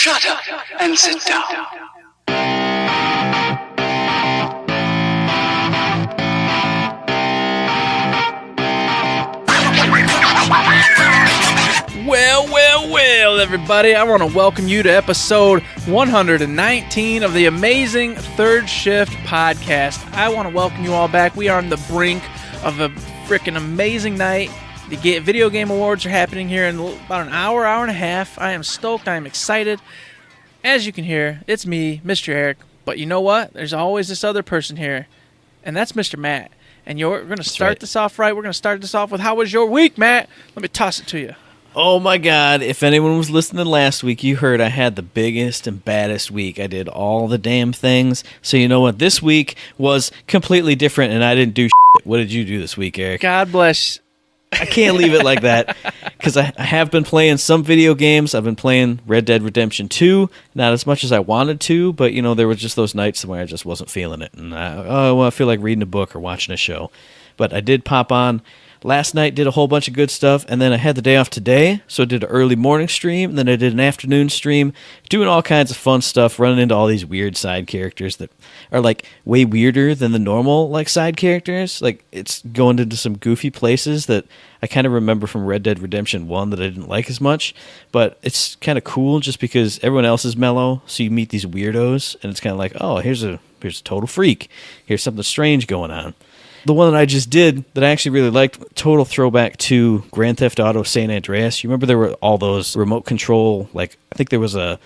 Shut up and sit down. Well, everybody, I want to welcome you to episode 119 of the amazing Third Shift podcast. I want to welcome you all back. We are on the brink of a freaking amazing night. The video game awards are happening here in about an hour and a half. I am stoked. I am excited. As you can hear, it's me, Mr. Eric. But you know what? There's always this other person here, and that's Mr. Matt. And we're going to start this off right. We're going to start this off with, how was your week, Matt? Let me toss it to you. Oh my God, if anyone was listening last week, you heard I had the biggest and baddest week. I did all the damn things. So you know what? This week was completely different, and I didn't do shit. What did you do this week, Eric? God bless. I can't leave it like that, because I have been playing some video games. I've been playing Red Dead Redemption 2, not as much as I wanted to, but you know, there were just those nights where I just wasn't feeling it. And I feel like reading a book or watching a show. But I did pop on last night, did a whole bunch of good stuff, and then I had the day off today, so I did an early morning stream, and then I did an afternoon stream, doing all kinds of fun stuff, running into all these weird side characters that are like way weirder than the normal like side characters. Like, it's going into some goofy places that I kind of remember from Red Dead Redemption 1 that I didn't like as much, but it's kind of cool just because everyone else is mellow, so you meet these weirdos, and it's kind of like, oh, here's a total freak. Here's something strange going on. The one that I just did that I actually really liked, total throwback to Grand Theft Auto San Andreas. You remember there were all those remote control, like, I think there was a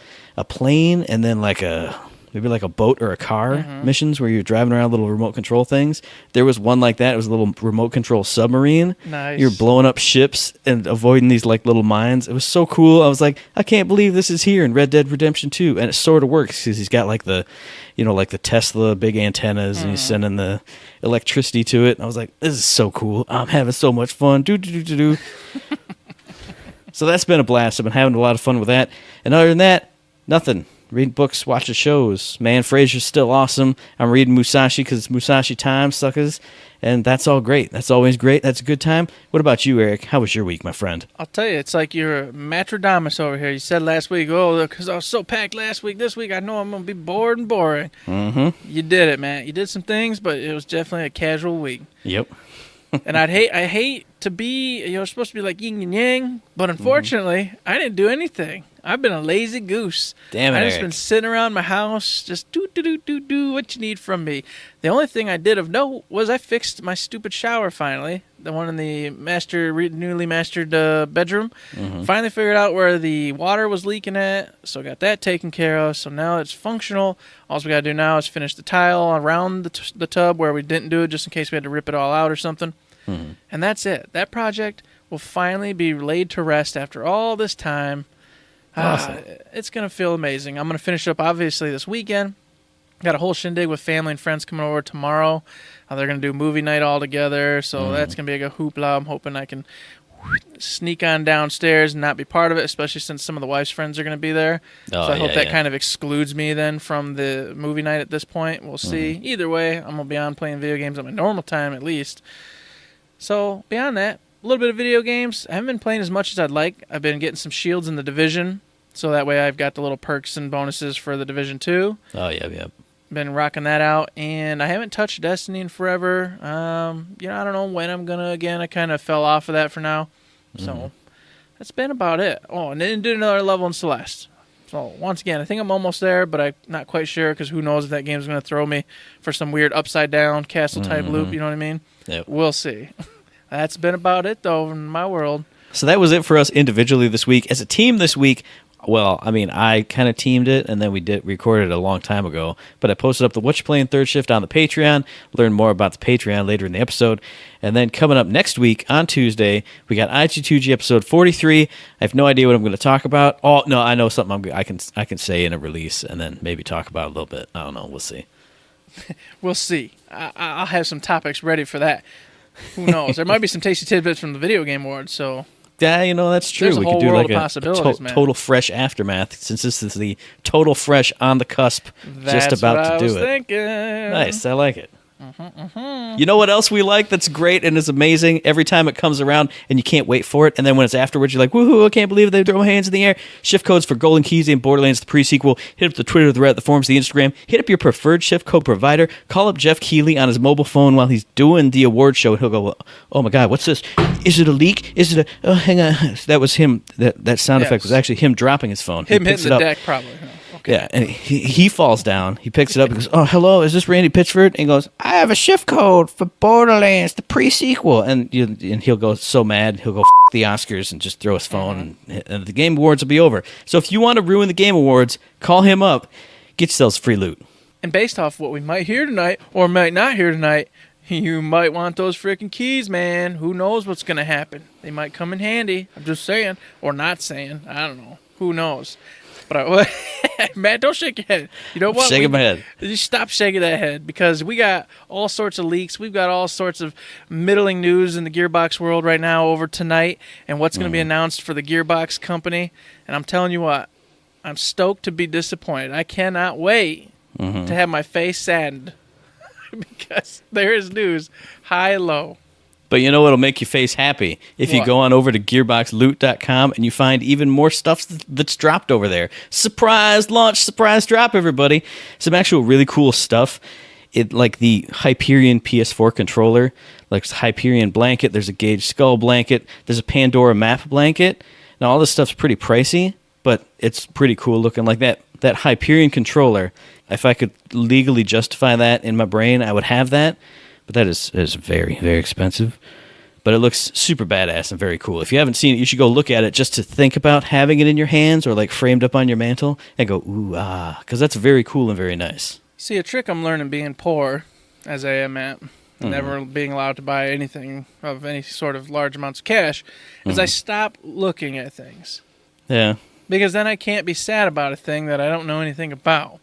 plane and then like maybe like a boat or a car missions where you're driving around little remote control things. There was one like that. It was a little remote control submarine. Nice. You're blowing up ships and avoiding these like little mines. It was so cool. I was like, I can't believe this is here in Red Dead Redemption 2. And it sort of works because he's got like the, you know, like the Tesla big antennas and he's sending the electricity to it. And I was like, this is so cool. I'm having so much fun. So that's been a blast. I've been having a lot of fun with that. And other than that, nothing. Reading books, watching shows. Man, Frasier's still awesome. I'm reading Musashi because it's Musashi time, suckers. And that's all great. That's always great. That's a good time. What about you, Eric? How was your week, my friend? I'll tell you, it's like you're Matrodamus over here. You said last week, oh, because I was so packed last week. This week, I know I'm going to be bored and boring. Mm-hmm. You did it, man. You did some things, but it was definitely a casual week. Yep. And I hate to be, you're supposed to be like yin and yang, but unfortunately, I didn't do anything. I've been a lazy goose. Damn it, I just Eric. been sitting around my house, just do what you need from me. The only thing I did of note was I fixed my stupid shower finally, the one in the newly mastered bedroom. Finally figured out where the water was leaking at, so got that taken care of. So now it's functional. All we got to do now is finish the tile around the tub where we didn't do it, just in case we had to rip it all out or something. And that's it. That project will finally be laid to rest after all this time. Awesome. It's going to feel amazing. I'm going to finish up, obviously, this weekend. Got a whole shindig with family and friends coming over tomorrow. They're going to do movie night all together, so that's going to be like a hoopla. I'm hoping I can sneak on downstairs and not be part of it, especially since some of the wife's friends are going to be there. Oh, so I hope that kind of excludes me then from the movie night at this point. We'll see. Either way, I'm going to be on playing video games at my normal time at least. So beyond that, a little bit of video games. I haven't been playing as much as I'd like. I've been getting some shields in the Division, so that way I've got the little perks and bonuses for the Division 2. Oh, yeah. Been rocking that out, and I haven't touched Destiny in forever. I don't know when I'm going to again. I kind of fell off of that for now. So that's been about it. Oh, and then did another level in Celeste. So once again, I think I'm almost there, but I'm not quite sure because who knows if that game's going to throw me for some weird upside-down castle-type loop, you know what I mean? Yep. We'll see. That's been about it, though, in my world. So that was it for us individually this week. As a team this week, well, I mean, I kind of teamed it, and then we recorded it a long time ago. But I posted up the What You Playing Third Shift on the Patreon. Learn more about the Patreon later in the episode. And then coming up next week on Tuesday, we got IG2G episode 43. I have no idea what I'm going to talk about. Oh, no, I know something I can say in a release and then maybe talk about a little bit. I don't know. We'll see. We'll see. I'll have some topics ready for that. Who knows? There might be some tasty tidbits from the video game awards, so yeah, you know, that's true. There's a we whole could do world like of possibilities, man. total fresh aftermath, since this is the total fresh on the cusp, that's just about what to I do was it. thinking. Nice, I like it. You know what else we like that's great and is amazing every time it comes around and you can't wait for it, and then when it's afterwards you're like, woohoo, I can't believe they throw my hands in the air. Shift codes for Golden Keys and Borderlands the pre-sequel. Hit up the Twitter, the Reddit, the forums, the Instagram. Hit up your preferred shift code provider. Call up Jeff Keighley on his mobile phone while he's doing the award show, and he'll go, oh my god, what's this? Is it a leak? Is it a... Oh, hang on. That was him. That sound effect was actually him dropping his phone. Him hitting the deck, probably. Okay. Yeah, and he falls down. He picks it up and goes, oh, hello, is this Randy Pitchford? And he goes, I have a shift code for Borderlands, the pre-sequel. And he'll go so mad, he'll go, F the Oscars, and just throw his phone, and the Game Awards will be over. So if you want to ruin the Game Awards, call him up. Get yourselves free loot. And based off what we might hear tonight, or might not hear tonight, you might want those freaking keys, man. Who knows what's going to happen? They might come in handy. I'm just saying. Or not saying. I don't know. Who knows? But Matt, don't shake your head. You know what? Shaking my head. You stop shaking that head, because we got all sorts of leaks. We've got all sorts of middling news in the Gearbox world right now over tonight and what's going to be announced for the Gearbox company. And I'm telling you what, I'm stoked to be disappointed. I cannot wait to have my face saddened because there is news high and low. But you know what'll make your face happy? If you go on over to gearboxloot.com and you find even more stuff that's dropped over there. Surprise launch, surprise drop, everybody. Some actual really cool stuff. Like the Hyperion PS4 controller, like Hyperion blanket. There's a Gauge Skull blanket. There's a Pandora map blanket. Now, all this stuff's pretty pricey, but it's pretty cool looking. Like that Hyperion controller, if I could legally justify that in my brain, I would have that. But that is very, very expensive. But it looks super badass and very cool. If you haven't seen it, you should go look at it just to think about having it in your hands or like framed up on your mantle and go, ooh, ah, because that's very cool and very nice. See, a trick I'm learning being poor, as I am at, never being allowed to buy anything of any sort of large amounts of cash, is I stop looking at things. Yeah. Because then I can't be sad about a thing that I don't know anything about.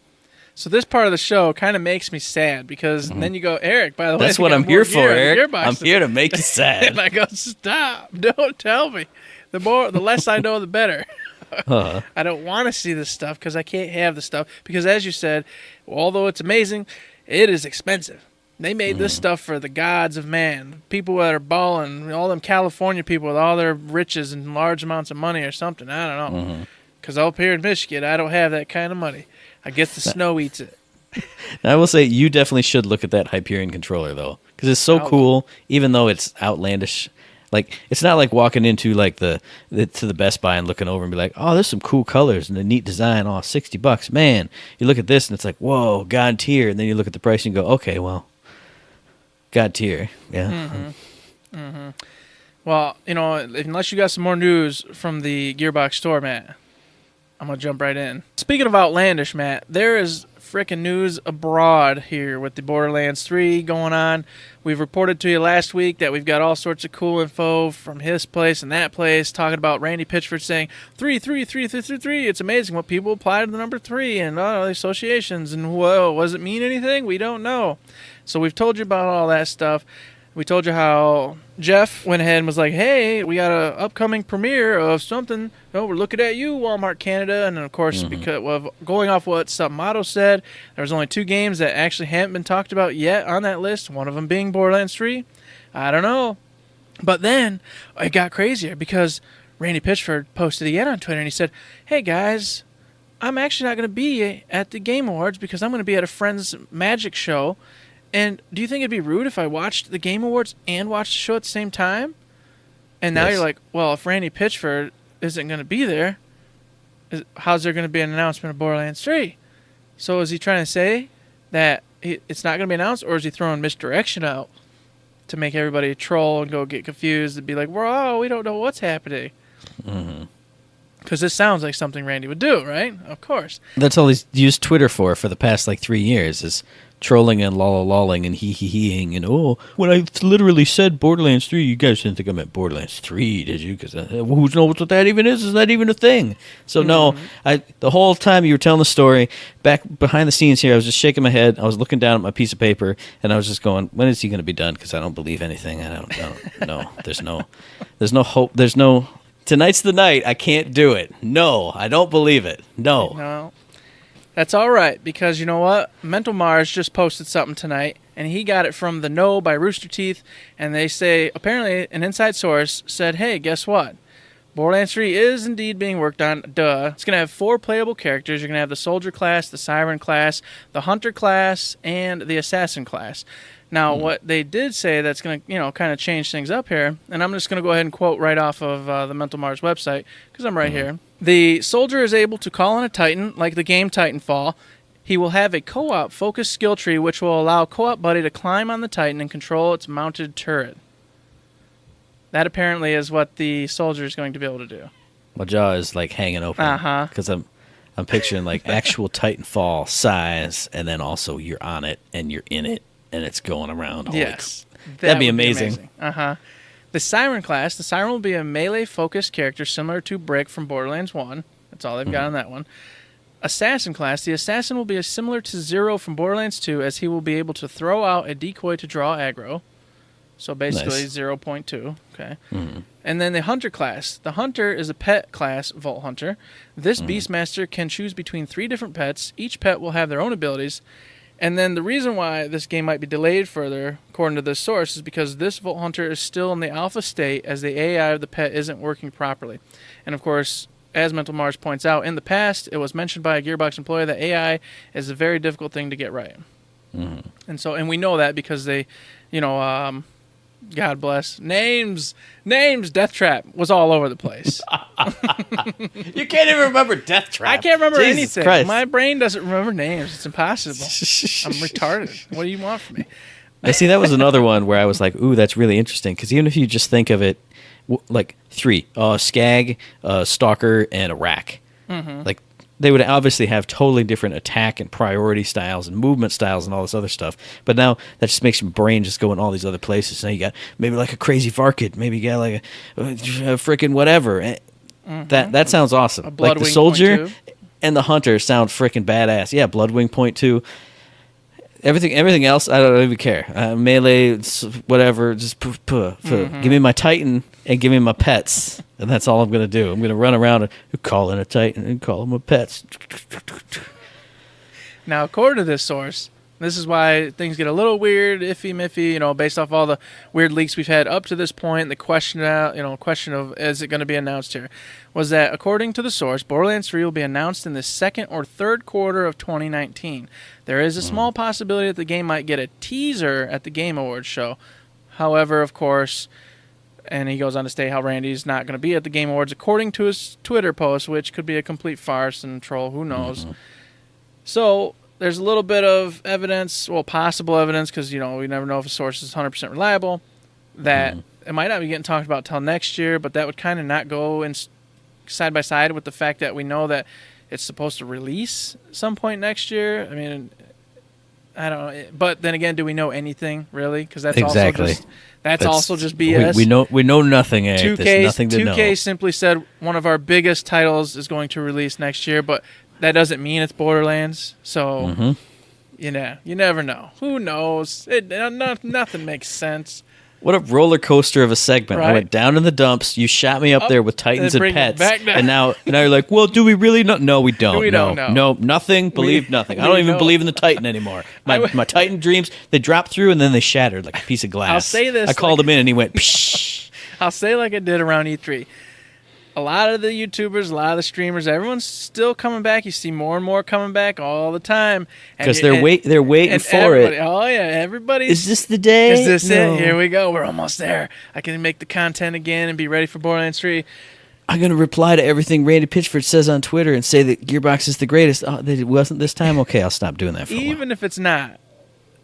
So this part of the show kind of makes me sad because then you go, Eric, by the way. That's what I'm here for, Eric. I'm here to make you sad. And I go, stop. Don't tell me. The less I know, the better. I don't want to see this stuff because I can't have the stuff. Because as you said, although it's amazing, it is expensive. They made this stuff for the gods of man. People that are balling, all them California people with all their riches and large amounts of money or something. I don't know. Because up here in Michigan, I don't have that kind of money. I guess the snow eats it. I will say you definitely should look at that Hyperion controller though, because it's so cool. Even though it's outlandish, like it's not like walking into like to the Best Buy and looking over and be like, oh, there's some cool colors and a neat design. Oh, $60, man. You look at this and it's like, whoa, God tier. And then you look at the price and you go, okay, well, God tier, yeah. Well, unless you got some more news from the Gearbox store, Matt, I'm going to jump right in. Speaking of outlandish, Matt, there is frickin' news abroad here with the Borderlands 3 going on. We've reported to you last week that we've got all sorts of cool info from his place and that place, talking about Randy Pitchford saying, 3, 3, 3, 3, 3, 3. It's amazing what people apply to the number 3 and the associations. And, whoa, does it mean anything? We don't know. So we've told you about all that stuff. We told you how Jeff went ahead and was like, hey, we got an upcoming premiere of something. Oh, we're looking at you, Walmart Canada. And, of course, because of going off what Subnautica said, there was only 2 games that actually haven't been talked about yet on that list, one of them being Borderlands 3. I don't know. But then it got crazier because Randy Pitchford posted again on Twitter, and he said, hey, guys, I'm actually not going to be at the Game Awards because I'm going to be at a friend's magic show. And do you think it'd be rude if I watched the Game Awards and watched the show at the same time? And now you're like, well, if Randy Pitchford isn't going to be there, how's there going to be an announcement of Borderlands 3? So is he trying to say that it's not going to be announced, or is he throwing misdirection out to make everybody troll and go get confused and be like, whoa, we don't know what's happening? Because this sounds like something Randy would do, right? Of course. That's all he's used Twitter for the past 3 years is trolling and lolling and hee-hee-heeing and, oh, when I literally said Borderlands 3, you guys didn't think I meant Borderlands 3, did you? Because who knows what that even is? Is that even a thing? So, no, the whole time you were telling the story, back behind the scenes here, I was just shaking my head. I was looking down at my piece of paper, and I was just going, when is he going to be done? Because I don't believe anything. I don't know. There's no hope. There's no... Tonight's the night. I can't do it. No, I don't believe it. No. That's all right, because you know what? Mental Mars just posted something tonight, and he got it from The Know by Rooster Teeth, and they say, apparently an inside source said, hey, guess what? Borderlands 3 is indeed being worked on. Duh. It's going to have 4 playable characters. You're going to have the Soldier class, the Siren class, the Hunter class, and the Assassin class. Now, what they did say that's going to, kind of change things up here, and I'm just going to go ahead and quote right off of the Mental Mars website, because I'm right here. The Soldier is able to call on a Titan, like the game Titanfall. He will have a co-op focused skill tree, which will allow co-op buddy to climb on the Titan and control its mounted turret. That apparently is what the Soldier is going to be able to do. My jaw is like hanging open because I'm picturing like actual Titanfall size, and then also you're on it and you're in it and it's going around. Yes, that'd be amazing. The Siren class. The Siren will be a melee-focused character similar to Brick from Borderlands 1. That's all they've got on that one. Assassin class. The Assassin will be similar to Zero from Borderlands 2, as he will be able to throw out a decoy to draw aggro. So basically 0.2. Okay. And then the Hunter class. The Hunter is a pet class Vault Hunter. This Beastmaster can choose between 3 different pets. Each pet will have their own abilities. And then the reason why this game might be delayed further, according to this source, is because this Vault Hunter is still in the alpha state, as the AI of the pet isn't working properly. And of course, as Mental Mars points out, in the past, it was mentioned by a Gearbox employee that AI is a very difficult thing to get right. And we know that because they, God bless. Names, Death Trap was all over the place. You can't even remember Death Trap. I can't remember Jesus anything. Christ. My brain doesn't remember names. It's impossible. I'm retarded. What do you want from me? Now, see, that was another one where I was like, ooh, that's really interesting. Because even if you just think of it, like 3, Skag, Stalker, and a Rack. Like, they would obviously have totally different attack and priority styles and movement styles and all this other stuff. But now that just makes your brain just go in all these other places. Now you got maybe like a crazy Varkid. Maybe you got like a freaking whatever. That sounds awesome. Like the Soldier and the Hunter sound freaking badass. Yeah, Bloodwing .2. Everything else, I don't even care. Melee, whatever. Just give me my Titan and give me my pets, and that's all I'm gonna do. I'm gonna run around and call in a Titan and call them my pets. Now, according to this source, this is why things get a little weird, iffy, miffy. Based off all the weird leaks we've had up to this point. The question of is it going to be announced here, was that according to the source, Borderlands 3 will be announced in the second or third quarter of 2019. There is a small possibility that the game might get a teaser at the Game Awards show. However, of course, and he goes on to state how Randy's not going to be at the Game Awards, according to his Twitter post, which could be a complete farce and troll. Who knows? So there's a little bit of evidence, possible evidence, because, we never know if a source is 100% reliable, that it might not be getting talked about till next year, but that would kind of not go in side by side with the fact that we know that it's supposed to release some point next year. I mean, I don't know. But then again, do we know anything, really? Because that's also just BS. We know nothing. There's nothing to know. 2K simply said one of our biggest titles is going to release next year, but that doesn't mean it's Borderlands. So, you never know. Who knows? Nothing makes sense. What a roller coaster of a segment. Right? I went down in the dumps. You shot me up there with Titans and pets. And now you're like, well, do we really know? No, we don't. No, nothing. Believe nothing. I don't even believe in the Titan anymore. My Titan dreams, they dropped through and then they shattered like a piece of glass. I'll say this. I called him in and he went, psh. I'll say like I did around E3. A lot of the YouTubers, a lot of the streamers, everyone's still coming back. You see more and more coming back all the time. Because they're waiting for it. Oh, yeah. Everybody's... Is this the day? Is this it? Here we go. We're almost there. I can make the content again and be ready for Borderlands 3. I'm going to reply to everything Randy Pitchford says on Twitter and say that Gearbox is the greatest. Oh, it wasn't this time? Okay, I'll stop doing that for a while. Even if it's not,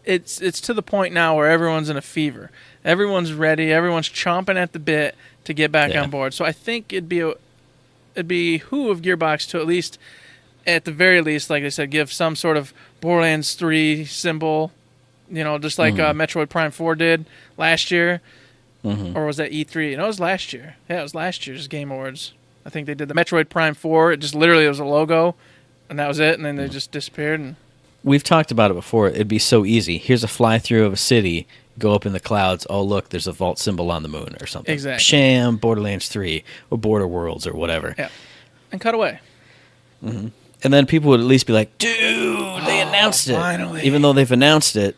it's to the point now where everyone's in a fever. Everyone's ready. Everyone's chomping at the bit to get back on board. So I think it'd be who of Gearbox to at the very least, like I said, give some sort of Borderlands 3 symbol, just like Metroid Prime 4 did last year. Or was that E3? No, it was last year. Yeah, it was last year's Game Awards. I think they did the Metroid Prime 4. It just literally was a logo, and that was it, and then they just disappeared. And we've talked about it before. It'd be so easy. Here's a fly-through of a city. Go up in the clouds. Oh, look, there's a vault symbol on the moon or something. Exactly. Sham, Borderlands 3, or Border Worlds, or whatever. Yeah. And cut away. And then people would at least be like, dude, they announced it. Finally. Even though they've announced it,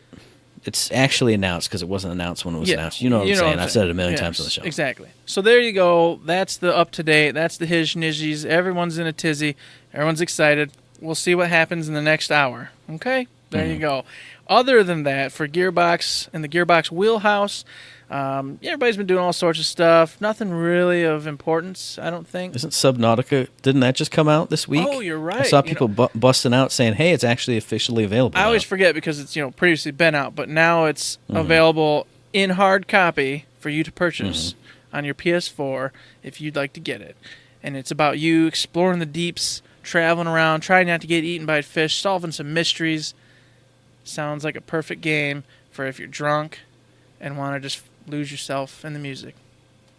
it's actually announced because it wasn't announced when it was announced. You know what I'm saying? I've said it a million times on the show. Exactly. So there you go. That's the up-to-date. That's the hish-nizhies. Everyone's in a tizzy. Everyone's excited. We'll see what happens in the next hour. Okay? There you go. Other than that, for Gearbox and the Gearbox wheelhouse, everybody's been doing all sorts of stuff. Nothing really of importance, I don't think. Isn't Subnautica, didn't that just come out this week? Oh, you're right. I saw people busting out saying, hey, it's actually officially available I now. always forget because it's previously been out, but now it's available in hard copy for you to purchase on your PS4 if you'd like to get it. And it's about you exploring the deeps, traveling around, trying not to get eaten by fish, solving some mysteries. Sounds like a perfect game for if you're drunk and want to just lose yourself in the music.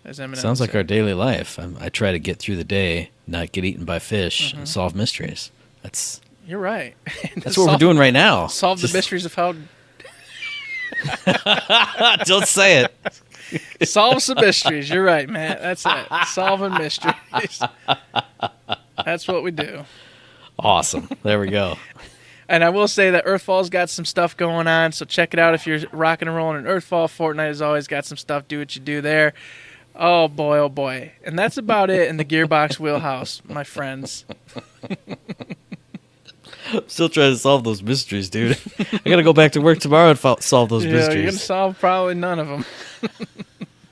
As Eminem Sounds like said. our daily life. I try to get through the day, not get eaten by fish, and solve mysteries. You're right. That's what we're doing right now. Solve the mysteries of how... Don't say it. Solve some mysteries. You're right, Matt. That's it. Solving mysteries. That's what we do. Awesome. There we go. And I will say that Earthfall's got some stuff going on, so check it out if you're rocking and rolling in Earthfall. Fortnite has always got some stuff. Do what you do there. Oh, boy, oh, boy. And that's about it in the Gearbox wheelhouse, my friends. Still trying to solve those mysteries, dude. I got to go back to work tomorrow and solve those You're going to mysteries. solve probably none of them.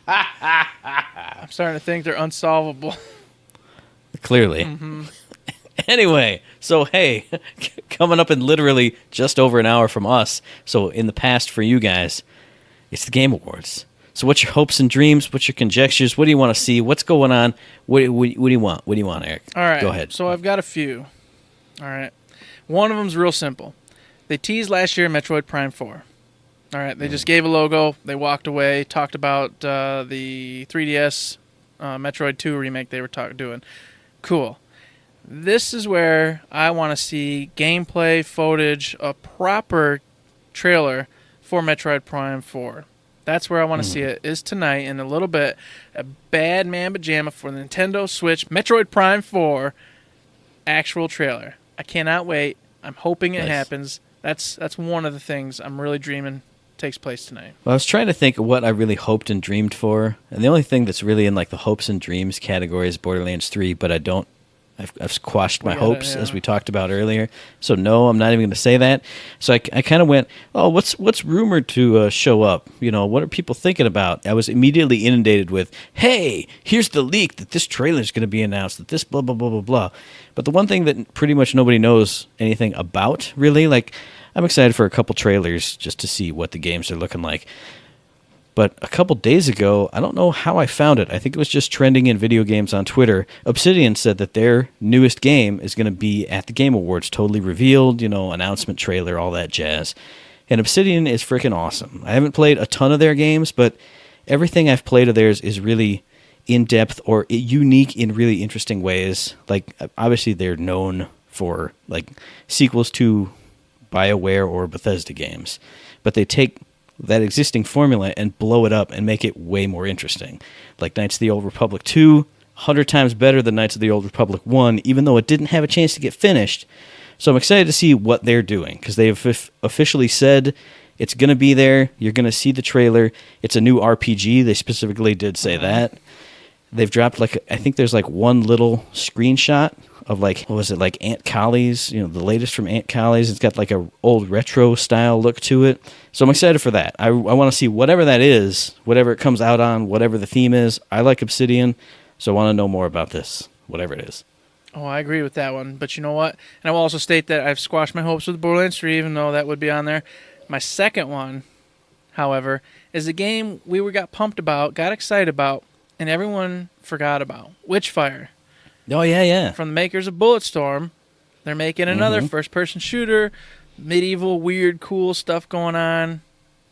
I'm starting to think they're unsolvable. Clearly. Anyway, so hey, coming up in literally just over an hour from us, so in the past for you guys, it's the Game Awards. So what's your hopes and dreams? What's your conjectures? What do you want to see? What's going on? What do you want? What do you want, Eric? All right. Go ahead. So I've got a few. All right. One of them's real simple. They teased last year Metroid Prime 4. All right. They just gave a logo. They walked away, talked about the 3DS Metroid 2 remake they were doing. Cool. This is where I want to see gameplay footage, a proper trailer for Metroid Prime 4. That's where I want to see it, is tonight in a little bit. A Bad Man Pajama for the Nintendo Switch, Metroid Prime 4 actual trailer. I cannot wait. I'm hoping it happens. That's one of the things I'm really dreaming takes place tonight. Well, I was trying to think of what I really hoped and dreamed for, and the only thing that's really in like the hopes and dreams category is Borderlands 3, but I've squashed my hopes, as we talked about earlier. So no, I'm not even going to say that. So I kind of went, oh, what's rumored to show up? What are people thinking about? I was immediately inundated with, hey, here's the leak that this trailer is going to be announced, that this blah, blah, blah, blah, blah. But the one thing that pretty much nobody knows anything about, really, like, I'm excited for a couple trailers just to see what the games are looking like. But a couple days ago, I don't know how I found it. I think it was just trending in video games on Twitter. Obsidian said that their newest game is going to be at the Game Awards, totally revealed, announcement trailer, all that jazz. And Obsidian is freaking awesome. I haven't played a ton of their games, but everything I've played of theirs is really in-depth or unique in really interesting ways. Like, obviously, they're known for, like, sequels to BioWare or Bethesda games. But they take that existing formula and blow it up and make it way more interesting. Like Knights of the Old Republic 2, 100 times better than Knights of the Old Republic 1, even though it didn't have a chance to get finished. So I'm excited to see what they're doing, because they have officially said it's going to be there. You're going to see the trailer. It's a new RPG. They specifically did say that. They've dropped, like, I think there's like one little screenshot of, like, what was it, like Aunt Collie's, the latest from Aunt Collie's. It's got like a old retro style look to it. So I'm excited for that. I want to see whatever that is, whatever it comes out on, whatever the theme is. I like Obsidian, so I want to know more about this, whatever it is. Oh, I agree with that one. But you know what? And I will also state that I've squashed my hopes with Borderlands 3, even though that would be on there. My second one, however, is a game we got pumped about, got excited about, and everyone forgot about. Witchfire. Oh, yeah. From the makers of Bulletstorm. They're making another first-person shooter, medieval, weird, cool stuff going on.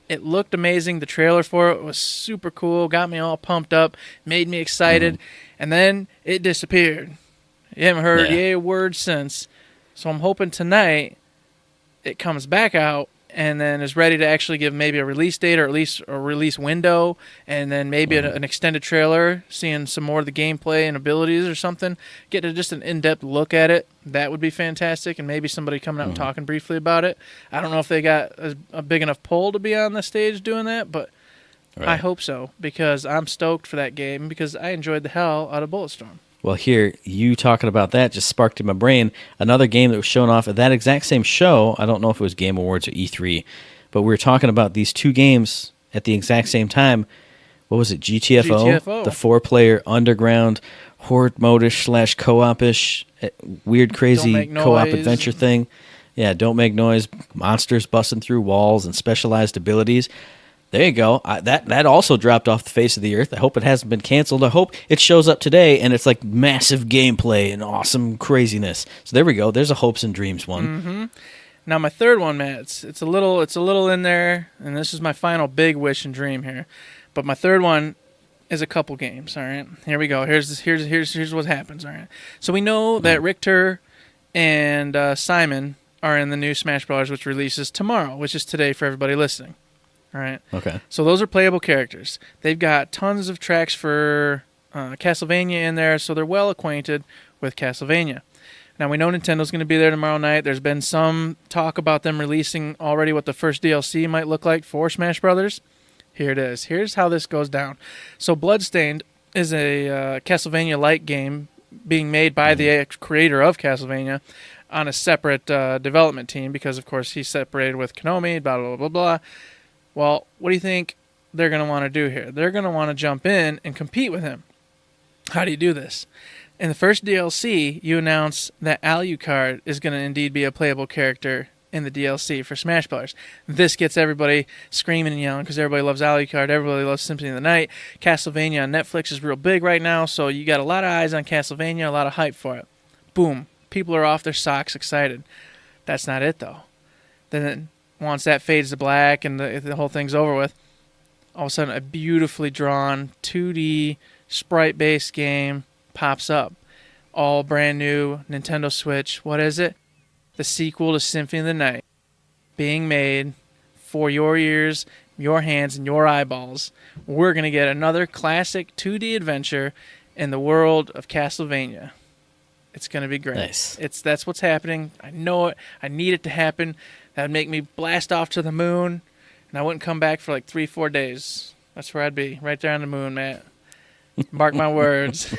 It looked amazing. The trailer for it was super cool, got me all pumped up, made me excited, and then it disappeared. You haven't heard a word since. So I'm hoping tonight it comes back out, and then is ready to actually give maybe a release date or at least a release window, and then maybe an extended trailer, seeing some more of the gameplay and abilities or something, get just an in-depth look at it, that would be fantastic, and maybe somebody coming out and talking briefly about it. I don't know if they got a big enough pull to be on the stage doing that, but I hope so, because I'm stoked for that game, because I enjoyed the hell out of Bulletstorm. Well, here, you talking about that just sparked in my brain another game that was shown off at that exact same show. I don't know if it was Game Awards or E3, but we were talking about these two games at the exact same time. What was it, GTFO? The 4-player underground horde mode-ish / co-op-ish, weird, crazy co-op adventure thing. Yeah, don't make noise, monsters busting through walls, and specialized abilities. There you go. That also dropped off the face of the earth. I hope it hasn't been canceled. I hope it shows up today and it's like massive gameplay and awesome craziness. So there we go. There's a hopes and dreams one. Mm-hmm. Now my third one, Matt. It's a little in there, and this is my final big wish and dream here. But my third one is a couple games. All right, here we go. Here's what happens. All right. So we know that Richter and Simon are in the new Smash Bros., which releases tomorrow, which is today for everybody listening. All right. Okay. So those are playable characters. They've got tons of tracks for Castlevania in there, so they're well acquainted with Castlevania. Now, we know Nintendo's going to be there tomorrow night. There's been some talk about them releasing already what the first DLC might look like for Smash Brothers. Here it is. Here's how this goes down. So Bloodstained is a Castlevania-like game being made by the creator of Castlevania on a separate development team because, of course, he's separated with Konami, blah, blah, blah, blah. Well, what do you think they're going to want to do here? They're going to want to jump in and compete with him. How do you do this? In the first DLC, you announce that Alucard is going to indeed be a playable character in the DLC for Smash Bros. This gets everybody screaming and yelling because everybody loves Alucard, everybody loves Symphony of the Night. Castlevania on Netflix is real big right now, so you got a lot of eyes on Castlevania, a lot of hype for it. Boom. People are off their socks excited. That's not it, though. Then once that fades to black and the whole thing's over with, all of a sudden a beautifully drawn 2D sprite-based game pops up. All brand new Nintendo Switch. What is it? The sequel to Symphony of the Night. Being made for your ears, your hands, and your eyeballs. We're going to get another classic 2D adventure in the world of Castlevania. It's going to be great. Nice. That's what's happening. I know it. I need it to happen. That would make me blast off to the moon, and I wouldn't come back for like 3-4 days. That's where I'd be, right there on the moon, Matt. Mark my words.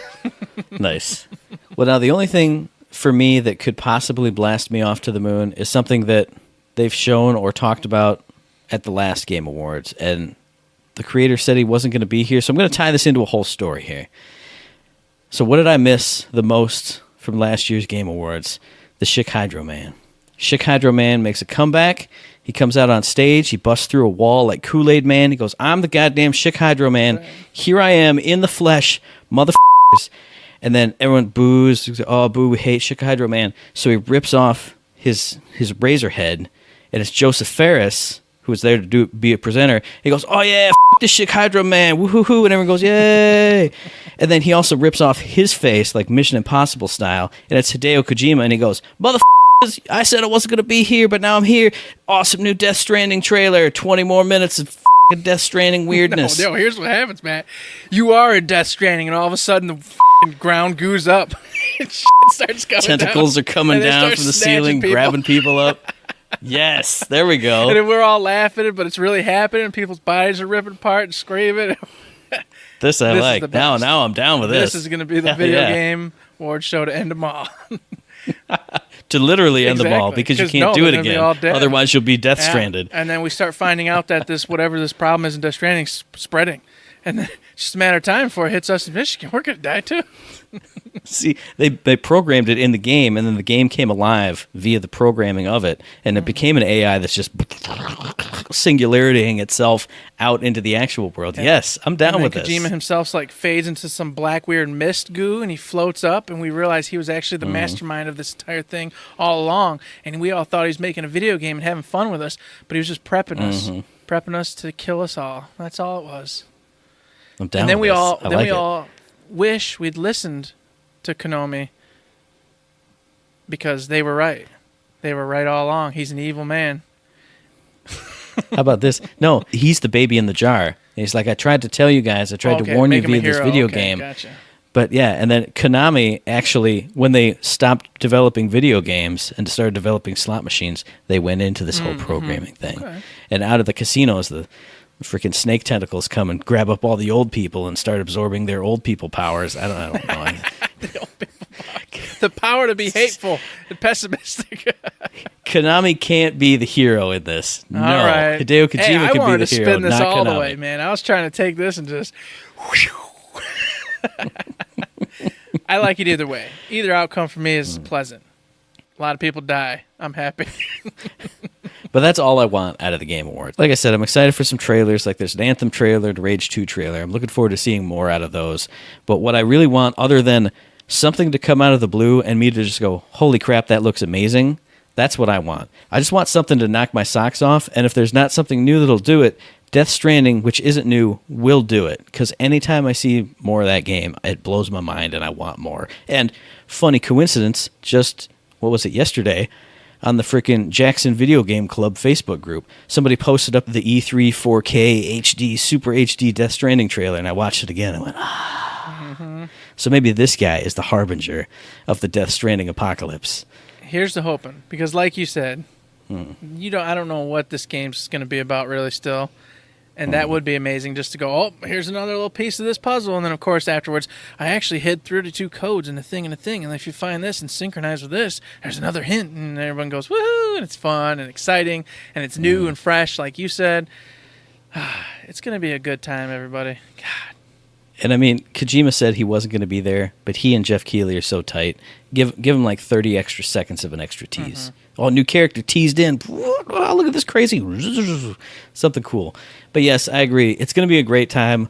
Nice. Well, now the only thing for me that could possibly blast me off to the moon is something that they've shown or talked about at the last Game Awards, and the creator said he wasn't going to be here, so I'm going to tie this into a whole story here. So what did I miss the most from last year's Game Awards? The Chick Hydro Man. Chick Hydro Man makes a comeback. He comes out on stage. He busts through a wall like Kool-Aid Man. He goes, "I'm the goddamn Chick Hydro Man. Here I am in the flesh, motherfuckers." And then everyone boos. "Oh, boo, we hate Chick Hydro Man." So he rips off his razor head, and it's Joseph Ferris, who was there to be a presenter. He goes, "Oh, yeah, this Chick Hydro Man, woohoo," and everyone goes, "Yay." And then he also rips off his face, like Mission Impossible style, and it's Hideo Kojima, and he goes, "Motherfuckers, I said I wasn't going to be here, but now I'm here. Awesome new Death Stranding trailer. 20 more minutes of f***ing Death Stranding weirdness." No, here's what happens, Matt. You are in Death Stranding, and all of a sudden the f***ing ground goos up. And shit starts coming Tentacles down, are coming down from the ceiling, grabbing people up. Yes, there we go. And then we're all laughing, but it's really happening. People's bodies are ripping apart and screaming. This I like. Now I'm down with this. This is going to be the video game award show to end them all. To literally end them all, because you can't do it again. Otherwise, you'll be death stranded. And then we start finding out that whatever this problem is in Death Stranding is spreading. And then it's just a matter of time before it hits us in Michigan. We're going to die too. See, they programmed it in the game, and then the game came alive via the programming of it, and it became an AI that's just singularitying itself out into the actual world. Yeah. Yes, I'm down with this. Kojima himself fades into some black weird mist goo, and he floats up, and we realize he was actually the mastermind of this entire thing all along, and we all thought he was making a video game and having fun with us, but he was just prepping us to kill us all. That's all it was. I'm down and then with this. we all wish we'd listened to Konami because they were right. They were right all along. He's an evil man. How about this? No, he's the baby in the jar. And he's like, I tried to tell you guys. I tried to warn you via this video game. Gotcha. But yeah, and then Konami actually, when they stopped developing video games and started developing slot machines, they went into this whole programming thing. Okay. And out of the casinos, the freaking snake tentacles come and grab up all the old people and start absorbing their old people powers. I don't know. The old people the power to be hateful and pessimistic. Konami can't be the hero in this. No, all right. Hideo Kojima can be the hero, not Konami. I wanted to spin this all the way, man. I was trying to take this and just... I like it either way. Either outcome for me is pleasant. A lot of people die. I'm happy. But that's all I want out of the Game Awards. Like I said, I'm excited for some trailers. Like there's an Anthem trailer, the Rage 2 trailer. I'm looking forward to seeing more out of those. But what I really want, other than something to come out of the blue and me to just go, holy crap, that looks amazing, that's what I want. I just want something to knock my socks off. And if there's not something new that'll do it, Death Stranding, which isn't new, will do it. Because anytime I see more of that game, it blows my mind and I want more. And funny coincidence, just, what was it, yesterday, on the freaking Jackson Video Game Club Facebook group, somebody posted up the E3 4K HD, Super HD Death Stranding trailer, and I watched it again and I went, ah. Mm-hmm. So maybe this guy is the harbinger of the Death Stranding apocalypse. Here's the hoping, because like you said, I don't know what this game's going to be about really still. And that would be amazing just to go, oh, here's another little piece of this puzzle. And then, of course, afterwards, I actually hid 32 codes in a thing and a thing. And if you find this and synchronize with this, there's another hint. And everyone goes, woohoo, and it's fun and exciting. And it's new and fresh, like you said. It's going to be a good time, everybody. God. And, I mean, Kojima said he wasn't going to be there, but he and Jeff Keighley are so tight. Give him like 30 extra seconds of an extra tease. Oh, new character teased in. Oh, look at this crazy. Something cool. But yes, I agree. It's going to be a great time.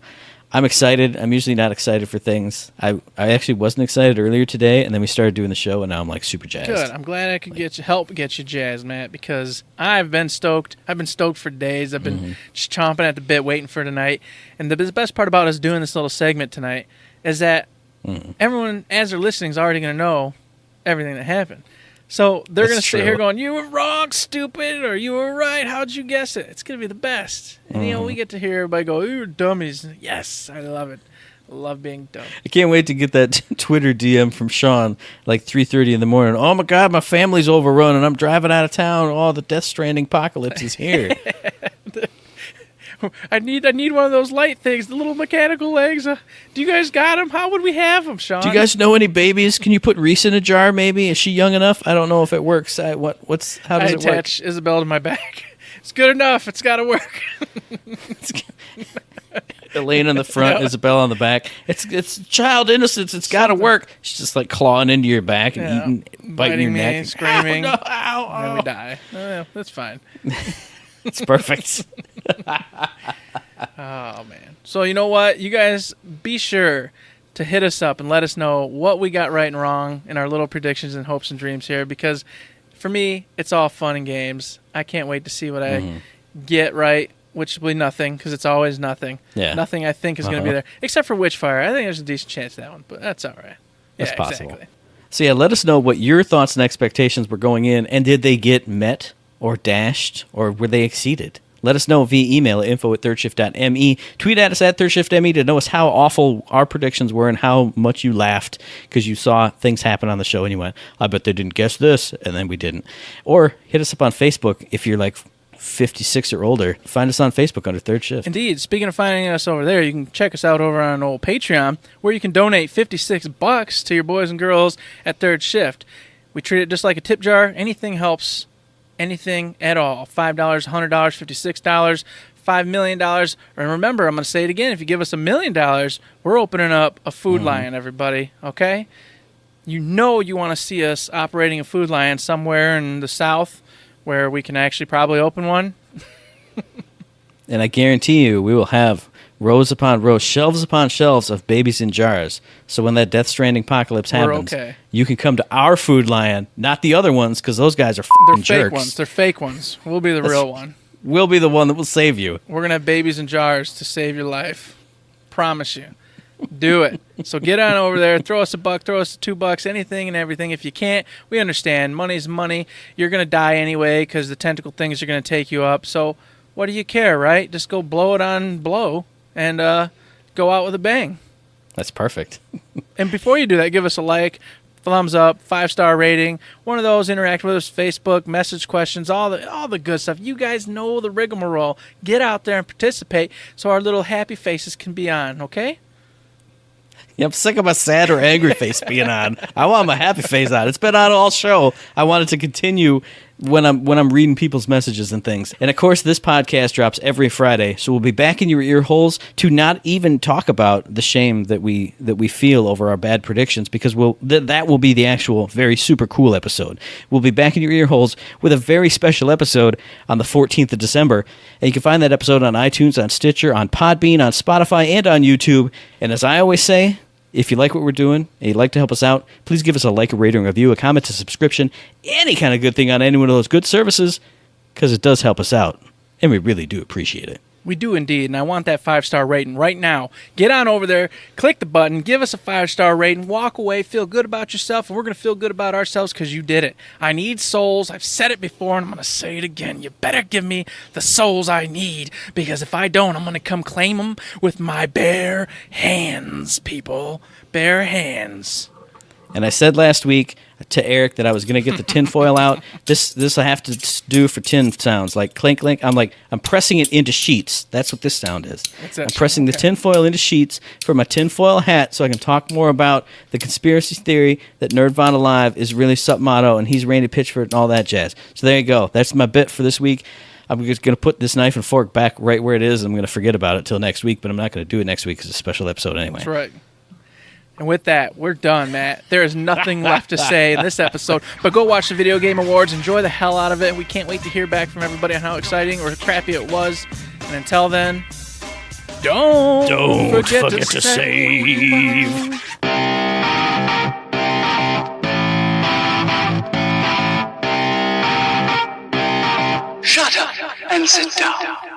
I'm excited. I'm usually not excited for things. I actually wasn't excited earlier today, and then we started doing the show, and now I'm like super jazzed. Good. I'm glad I could help get you jazzed, Matt, because I've been stoked. I've been stoked for days. I've been just chomping at the bit, waiting for tonight. And the best part about us doing this little segment tonight is that everyone, as they're listening, is already going to know everything that happened. So they're going to sit here going, you were wrong, stupid, or you were right, how'd you guess it? It's going to be the best. And, we get to hear everybody go, you're dummies. Yes, I love it. I love being dumb. I can't wait to get that Twitter DM from Sean, like 3:30 in the morning. Oh, my God, my family's overrun, and I'm driving out of town. Oh, the Death Stranding apocalypse is here. I need one of those light things, the little mechanical legs. Do you guys got them? How would we have them, Sean? Do you guys know any babies? Can you put Reese in a jar? Maybe is she young enough? I don't know if it works. How does it work? I attach Isabel to my back. It's good enough. It's got to work. Elaine in the front, Isabel on the back. It's child innocence. It's got to work. She's just like clawing into your back and biting your neck, screaming. Ow, no, ow, and then we die. That's fine. It's perfect. Oh, man. So you know what? You guys be sure to hit us up and let us know what we got right and wrong in our little predictions and hopes and dreams here, because for me, it's all fun and games. I can't wait to see what I get right, which will be nothing, because it's always nothing. Yeah. Nothing I think is going to be there, except for Witchfire. I think there's a decent chance of that one, but that's all right. That's possible. Exactly. So yeah, let us know what your thoughts and expectations were going in, and did they get met or dashed, or were they exceeded? Let us know via email at info@thirdshift.me. Tweet at us at ThirdShiftME to know us how awful our predictions were and how much you laughed because you saw things happen on the show and you went, I bet they didn't guess this, and then we didn't. Or hit us up on Facebook if you're like 56 or older. Find us on Facebook under Third Shift. Indeed. Speaking of finding us over there, you can check us out over on old Patreon, where you can donate $56 to your boys and girls at Third Shift. We treat it just like a tip jar. Anything helps. Anything at all. $5, $100, $56, $5 million. And remember, I'm going to say it again, if you give us $1 million, we're opening up a food lion, everybody, okay? You know you want to see us operating a food lion somewhere in the South where we can actually probably open one. And I guarantee you we will have rows upon rows, shelves upon shelves of babies in jars. So when that Death Stranding apocalypse happens, you can come to our food lion, not the other ones, because those guys are f***ing jerks. They're fake ones. We'll be the real one. We'll be the one that will save you. We're going to have babies in jars to save your life. Promise you. Do it. So get on over there. Throw us $1, throw us $2, anything and everything. If you can't, we understand. Money's money. You're going to die anyway because the tentacle things are going to take you up. So what do you care, right? Just go blow it on blow and go out with a bang. That's perfect. And before you do that, give us a like, thumbs up, 5-star rating, one of those, interact with us, Facebook, message questions, all the good stuff. You guys know the rigmarole. Get out there and participate so our little happy faces can be on, okay? Yeah, I'm sick of my sad or angry face being on. I want my happy face on. It's been on all show. I want it to continue when I'm reading people's messages and things. And of course, this podcast drops every Friday, so we'll be back in your ear holes to not even talk about the shame that we feel over our bad predictions, because that will be the actual very super cool episode. We'll be back in your ear holes with a very special episode on the 14th of December, and you can find that episode on iTunes, on Stitcher, on Podbean, on Spotify, and on YouTube. And as I always say, if you like what we're doing and you'd like to help us out, please give us a like, a rating, a review, a comment, a subscription, any kind of good thing on any one of those good services, because it does help us out, and we really do appreciate it. We do indeed, and I want that 5-star rating right now. Get on over there, click the button, give us a 5-star rating, walk away, feel good about yourself, and we're going to feel good about ourselves because you did it. I need souls. I've said it before, and I'm going to say it again. You better give me the souls I need, because if I don't, I'm going to come claim them with my bare hands, people. Bare hands. And I said last week to Eric that I was going to get the tinfoil out. This I have to do for tin sounds, like clink, clink. I'm pressing it into sheets. That's what this sound is. I'm pressing the tinfoil into sheets for my tinfoil hat so I can talk more about the conspiracy theory that Nerdvana Alive is really Subnautica and he's Randy Pitchford and all that jazz. So there you go. That's my bit for this week. I'm just going to put this knife and fork back right where it is. I'm going to forget about it till next week, but I'm not going to do it next week because it's a special episode anyway. That's right. And with that, we're done, Matt. There is nothing left to say in this episode, but go watch the Video Game Awards. Enjoy the hell out of it. We can't wait to hear back from everybody on how exciting or crappy it was. And until then, don't forget to save. Shut up and sit down.